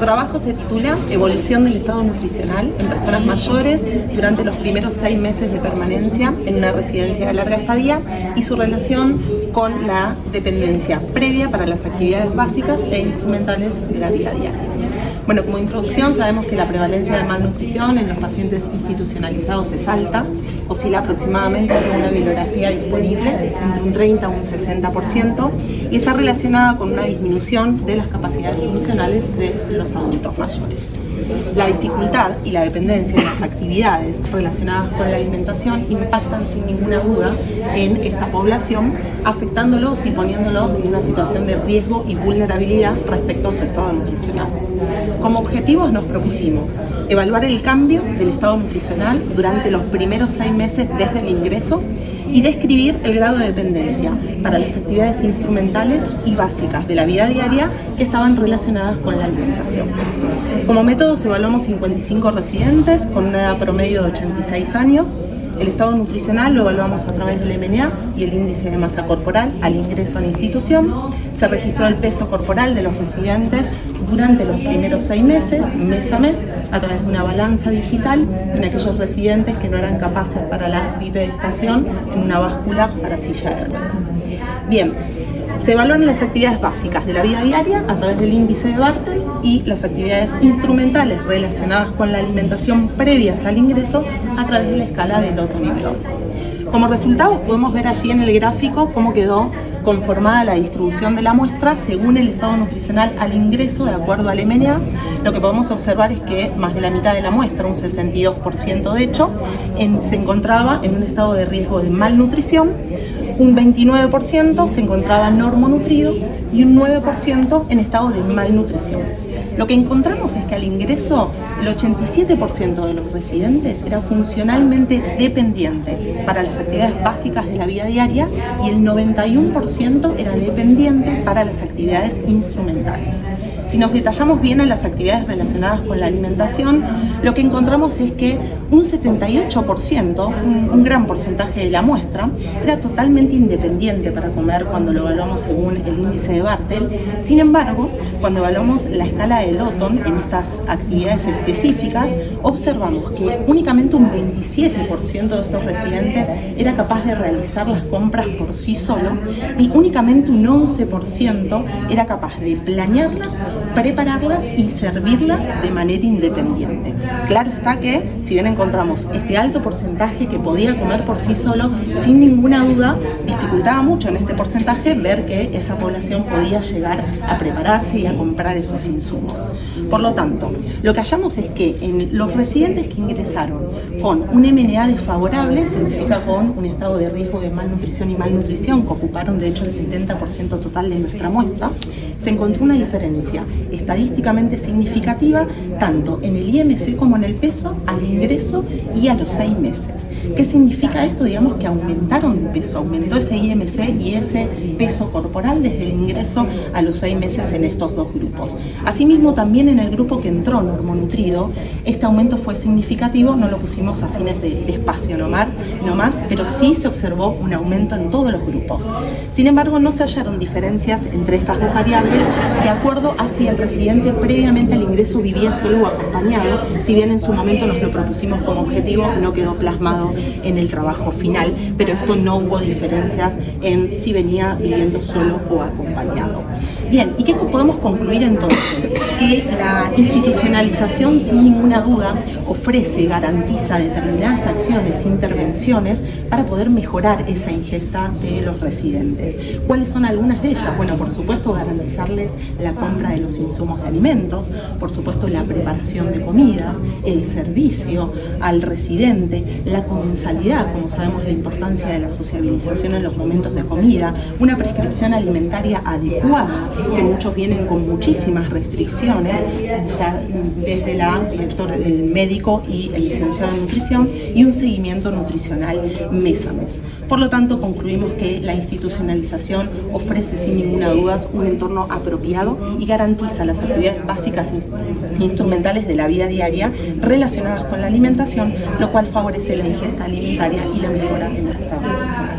trabajo se titula Evolución del estado nutricional en personas mayores durante los primeros 6 meses de permanencia en una residencia de larga estadía y su relación con la dependencia previa para las actividades básicas e instrumentales de la vida diaria. Bueno, como introducción sabemos que la prevalencia de malnutrición en los pacientes institucionalizados es alta, oscila aproximadamente, según la bibliografía disponible, entre un 30 a un 60% y está relacionada con una disminución de las capacidades funcionales de los adultos mayores. La dificultad y la dependencia en las actividades relacionadas con la alimentación impactan sin ninguna duda en esta población, afectándolos y poniéndolos en una situación de riesgo y vulnerabilidad respecto a su estado nutricional. Como objetivos nos propusimos evaluar el cambio del estado nutricional durante los primeros 6 meses desde el ingreso y describir el grado de dependencia para las actividades instrumentales y básicas de la vida diaria que estaban relacionadas con la alimentación. Como métodos evaluamos 55 residentes con una edad promedio de 86 años. El estado nutricional lo evaluamos a través del MNA y el índice de masa corporal al ingreso a la institución. Se registró el peso corporal de los residentes durante los primeros 6 meses, mes a mes, a través de una balanza digital en aquellos residentes que no eran capaces para la bipedestación en una báscula para silla de ruedas. Bien, se evalúan las actividades básicas de la vida diaria a través del índice de Bartel y las actividades instrumentales relacionadas con la alimentación previas al ingreso a través de la escala de Lotton y Broad. Como resultado podemos ver allí en el gráfico cómo quedó conformada la distribución de la muestra según el estado nutricional al ingreso de acuerdo al MNA. Lo que podemos observar es que más de la mitad de la muestra, un 62% de hecho, se encontraba en un estado de riesgo de malnutrición, un 29% se encontraba normonutrido y un 9% en estado de malnutrición. Lo que encontramos es que al ingreso el 87% de los residentes era funcionalmente dependiente para las actividades básicas de la vida diaria y el 91% era dependiente para las actividades instrumentales. Si nos detallamos bien en las actividades relacionadas con la alimentación, lo que encontramos es que un 78%, un gran porcentaje de la muestra, era totalmente independiente para comer cuando lo evaluamos según el índice de Bartel. Sin embargo, cuando evaluamos la escala de Lotton en estas actividades específicas, observamos que únicamente un 27% de estos residentes era capaz de realizar las compras por sí solo y únicamente un 11% era capaz de planearlas, prepararlas y servirlas de manera independiente. Claro está que, si bien encontramos este alto porcentaje que podía comer por sí solo, sin ninguna duda dificultaba mucho en este porcentaje ver que esa población podía llegar a prepararse y a comprar esos insumos. Por lo tanto, lo que hallamos es que en los residentes que ingresaron con un MNA desfavorable, significa con un estado de riesgo de malnutrición y malnutrición, que ocuparon de hecho el 70% total de nuestra muestra, se encontró una diferencia estadísticamente significativa tanto en el IMC como en el peso al ingreso y a los 6 meses. ¿Qué significa esto? Digamos que aumentaron de peso, aumentó ese IMC y ese peso corporal desde el ingreso a los 6 meses en estos dos grupos. Asimismo, también en el grupo que entró normonutrido, este aumento fue significativo, no lo pusimos a fines de espacio no más, pero sí se observó un aumento en todos los grupos. Sin embargo, no se hallaron diferencias entre estas dos variables de acuerdo a si el residente previamente al ingreso vivía solo o acompañado, si bien en su momento nos lo propusimos como objetivo, no quedó plasmado en el trabajo final, pero esto no hubo diferencias en si venía viviendo solo o acompañado. Bien, ¿y qué podemos concluir entonces? Que la institucionalización sin ninguna duda ofrece, garantiza determinadas acciones, intervenciones para poder mejorar esa ingesta de los residentes. ¿Cuáles son algunas de ellas? Bueno, por supuesto garantizarles la compra de los insumos de alimentos, por supuesto la preparación de comidas, el servicio al residente, la comensalidad, como sabemos la importancia de la sociabilización en los momentos de comida, una prescripción alimentaria adecuada, que muchos vienen con muchísimas restricciones, ya desde el médico y el licenciado en nutrición, y un seguimiento nutricional mes a mes. Por lo tanto, concluimos que la institucionalización ofrece sin ninguna duda un entorno apropiado y garantiza las actividades básicas e instrumentales de la vida diaria relacionadas con la alimentación, lo cual favorece la ingesta alimentaria y la mejora en el estado nutricional.